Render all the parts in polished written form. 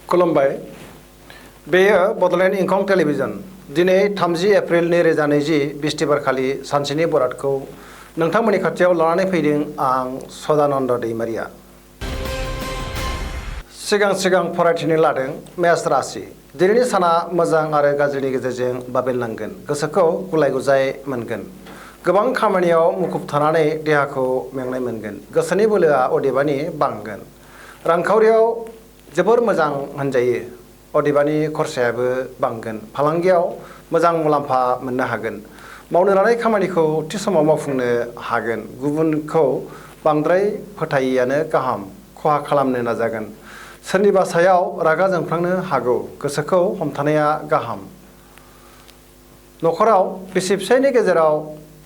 खुलुमबाय बेयो बड'लेण्ड इंखं टेलिभिजन दिनै 30 एप्रिल 2020 बिस्तिबारखालि सानसेनि बरादखौ नोंथांमोननि खाथियाव लानानै फैदों आं सदानन्द दैमारिया सिगां फरायथिनो लादों मेष राशि दिनैनि साना मोजां आरो गाज्रिनि गेजेरजों बाबेनलांगोन गोसोखौ गुलाय-गुजाय मोनगोन गोबां खामानियाव मुखुब थानानै देहाखौ मेंनाय मोनगोन गोसोनि बोलोआ अदेबानि बांगोन रांखावरियाव जोबोर मोजां होनजायो अदेबानि खरसायाबो बांगोन फालांगियाव मोजां मुलाम्फा मोननो हागोन मावनो लानाय खामानिखौ थि समाव मावफुंनो हागोन गुबुनखौ बांद्राय फोथायैयानो गाहाम खहा खालामनो नाजागोन सोरनिबा सायाव रागा जोंफ्लांनो हागौ गोसोखौ हमथानाया गाहाम नखराव बिसि-फिसायनि गेजेराव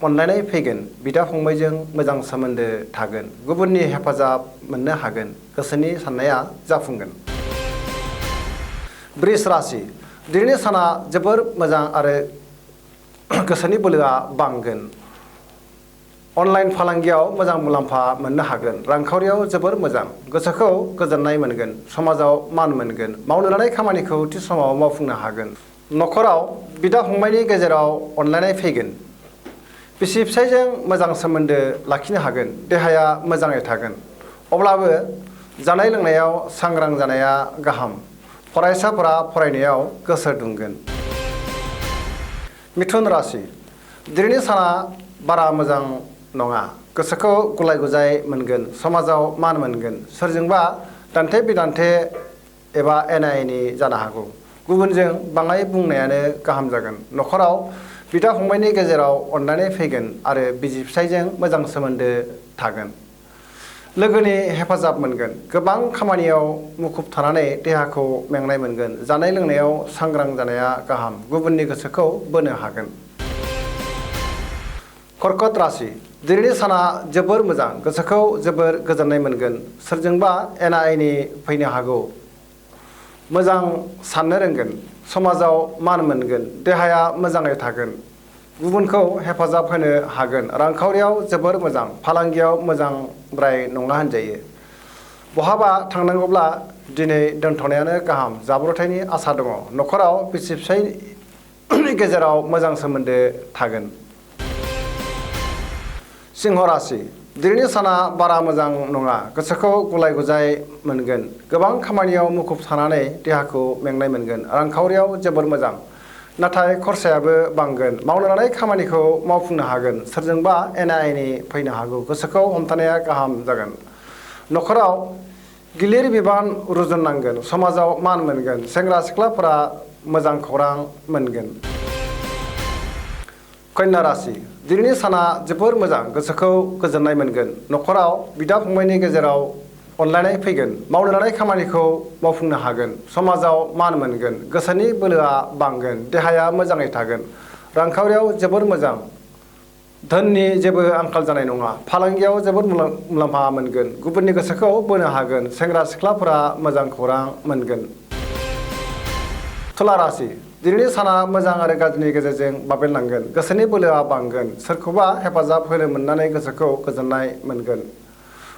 अनलायनाय फैगोन बिदा-फंबायजों मोजां सोमोन्दो थागोन गुबुननि हेफाजाब मोननो हागोन गोसोनि साननाया जाफुंगोन वृष राशि दिनैनि साना जोबोर मोजां आरो गोसोनि बोलोआ बांगोन अनलाइन फालांगियाव मोजां मुलाम्फा मोननो हागोन रांखावरियाव जोबोर मोजां गोसोखौ गोजोननाय मोनगोन समाजाव मान मोनगोन मावनो लानाय खामानिखौ थि समाव मावफुंनो हागोन नखराव बिदा-फंबायनि गेजेराव अनलायनाय फैगोन बिसि-फिसायजों मोजां सोमोन्दो लाखिनो हागोन देहाया मोजाङै थागोन अब्लाबो जानाय लोंनायाव सांग्रां जानाया गाहाम फरायसाफोरा फरायनायाव गोसो दुंगोन मिथुन राशि दिनैनि साना बारा मोजां नङा गोसोखौ गुलाय-गुजाय मोनगोन समाजाव मान मोनगोन सोरजोंबा दान्थे-बिदान्थे एबा एना-एनि जानो हागौ गुबुनजों बाङाय बुंनायानो गाहाम जागोन नखराव बिदा-फंबायनि गेजेराव अनलायनाय फैगोन आरो बिसि-फिसायजों मोजां सोमोन्दो थागोन लोगोनि हेफाजाब मोनगोन गोबां खामानियाव मुखुब थानानै देहाखौ मेंनाय मोनगोन जानाय लोंनायाव सांग्रां जानाया गाहाम गुबुननि गोसोखौ बोनो हागोन कर्कट राशि दिनैनि साना जोबोर मोजां गोसोखौ जोबोर गोजोननाय मोनगोन सोरजोंबा एना-एनि फैनो हागौ मोजां साननो रोंगोन समाजाव मान मोनगोन देहाया मोजाङै थागोन गुबुनखौ हेफाजाब होनो हागोन रांखावरियाव जोबोर मोजां फालांगियाव मोजांद्राय नङा होनजायो बहाबा थांनांगौब्ला दिनै दोनथ'नायानो गाहाम जाब्रबथायनि आसा दङ नखराव बिसि-फिसायनि गेजेराव मोजां सोमोन्दो थागोन सिंह राशि दिनैनि साना बारा मोजां नङा गोसोखौ गुलाय-गुजाय मोनगोन गोबां खामानियाव मुखुब थानानै देहाखौ मेंनाय मोनगोन रांखावरियाव जोबोर मोजां नाथाय खरसायाबो बांगोन मावनो लानाय खामानिखौ मावफुंनो हागोन सोरजोंबा एना-एनि फैनो हागौ गोसोखौ हमथानाया गाहाम जागोन नखराव गिलिर बिबान रुजुननांगोन समाजाव मान मोनगोन सेंग्रा-सिख्लाफोरा मोजां खौरां मोनगोन कन्या राशि दिनैनि साना जोबोर मोजां गोसोखौ गोजोननाय मोनगोन नखराव बिदा-फंबायनि गेजेराव अनलायनाय फैगोन मावनो लानाय खामानिखौ मावफुंनो हागोन समाजाव मान मोनगोन गोसोनि बोलोआ बांगोन देहाया मोजाङै थागोन रांखावरियाव जोबोर मोजां धोननि जेबो आंखाल जानाय नङा फालांगियाव जोबोर मुलाम्फा मोनगोन गुबुननि गोसोखौ बोनो हागोन सेंग्रा-सिख्लाफोरा मोजां खौरां मोनगोन तुला राशि दिनैनि साना मोजां आरो गाज्रिनि गेजेरजों बाबेनलांगोन गोसोनि बोलोआ बांगोन सोरखौबा हेफाजाब होनो मोननानै गोसोखौ गोजोननाय मोनगोन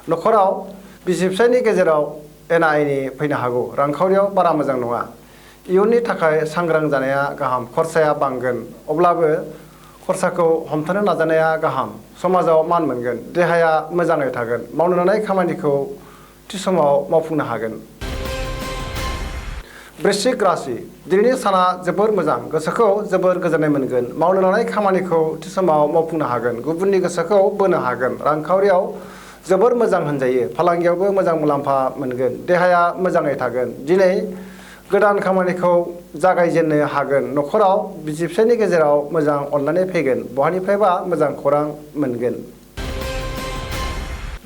नखराव बिसि-फिसायनि गेजेराव एना-एनि फैनो हागौ रांखावरियाव बारा मोजां नङा इयुननि थाखाय सांग्रां जानाया गाहाम खरसाया बांगोन अब्लाबो खरसाखौ हमथानो नाजानाया गाहाम समाजाव मान मोनगोन देहाया मोजाङै थागोन मावनो लानाय खामानिखौ थि समाव मावफुंनो हागोन वृश्चिक राशि दिनैनि साना जोबोर मोजां गोसोखौ जोबोर गोजोननाय मोनगोन मावनो लानाय खामानिखौ थि समाव मावफुंनो हागोन गुबुननि गोसोखौ बोनो हागोन रांखावरियाव जोबोर मोजां होनजायो फालांगियावबो मोजां मुलाम्फा मोनगोन देहाया मोजाङै थागोन दिनै गोदान खामानिखौ जागायजेननो हागोन नखराव बिसि-फिसायनि गेजेराव मोजां अनलायनाय फैगोन बहानिफ्रायबा मोजां खौरां मोनगोन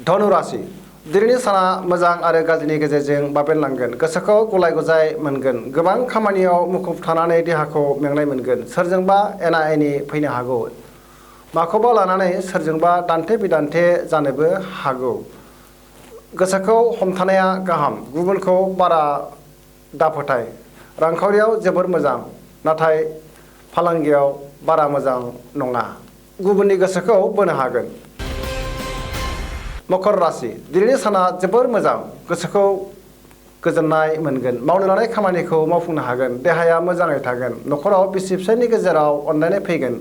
धनु राशि दिनैनि साना मोजां आरो गाज्रिनि गेजेरजों बाबेनलांगोन गोसोखौ गुलाय-गुजाय मोनगोन गोबां खामानियाव मुखुब थानानै देहाखौ मेंनाय मोनगोन सोरजोंबा एना-एनि फैनो हागौ माखौबा लानानै सोरजोंबा दान्थे-बिदान्थे जानोबो हागौ गोसोखौ हमथानाया गाहाम गुबुनखौ बारा दाफोथाय रांखावरियाव जोबोर मोजां नाथाय फालांगियाव बारा मोजां नङा गुबुननि गोसोखौ बोनो हागोन मकर राशि दिनैनि साना जोबोर मोजां गोसोखौ गोजोननाय मोनगोन। मावनो लानाय खामानिखौ मावफुंनो हागोन। देहाया मोजाङै थागोन। न'खराव बिसि फिसायनि गेजेराव अनलायनाय फैगोन।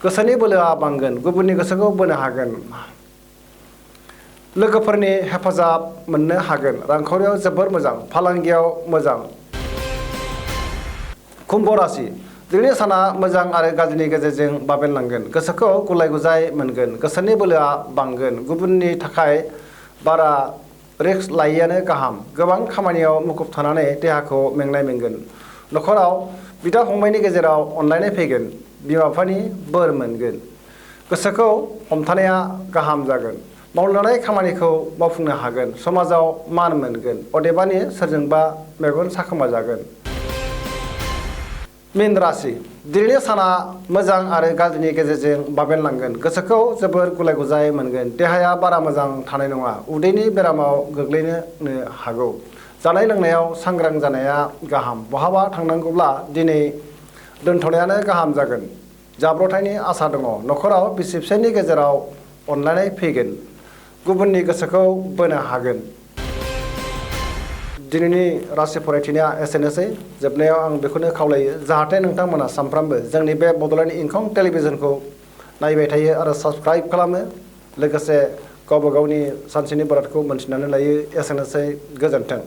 गोसोनि बोलोआ बांगोन। गुबुननि गोसोखौ बोनो हागोन। लोगोफोरनि हेफाजाब मोननो हागोन। रांखावरियाव जोबोर मोजां। फालांगियाव मोजां। कुम्भ राशि दिनैनि साना मोजां आरो गाज्रिनि गेजेरजों बाबेनलांगोन। गोसोखौ गुलाय गुजाय मोनगोन। गोसोनि बोलोआ बांगोन। गुबुननि थाखाय बारा रिस्क लायैयानो गाहाम। गोबां खामानियाव मुखुब थानानै देहाखौ मेंनाय मोनगोन। न'खराव बिदा फंबायनि गेजेराव अनलायनाय फैगोन। बिमा बिफानि बोर मोनगोन। गोसोखौ हमथानाया गाहाम जागोन। मावनो लानाय खामानिखौ मावफुंनो हागोन। समाजाव मान मोनगोन। अदेबानि सोरजोंबा मेगन साखोमा जागोन। मीन राशि दिनैनि साना मोजां आरो गाज्रिनि गेजेरजों बाबेनलांगोन। गोसोखौ जोबोर गुलाय गुजाय मोनगोन। देहाया बारा मोजां थानाय नङा। उदैनि बेरामाव गोग्लैनो हागौ। जानाय लोंनायाव सांग्रां जानाया गाहाम। बहाबा थांनांगौब्ला दिनै दोनथ'नायानो गाहाम जागोन। जाब्रबथायनि आसा दङ। न'खराव बिसि फिसायनि गेजेराव अनलायनाय फैगोन। गुबुननि गोसोखौ बोनो हागोन। दिनैनि राशि फरायथिनाया एसेनोसै। जोबनायाव आं बेखौनो खावलायो जाहाथे नोंथांमोना सानफ्रामबो जोंनि बे बड'लेण्ड इंखं टेलिभिजनखौ नायबाय थायो आरो साबस्क्राइब खालामो। लोगोसे गावबा गावनि सानसेनि बरादखौ मोनथिनानै लायो। एसेनोसै। गोजोन्थों।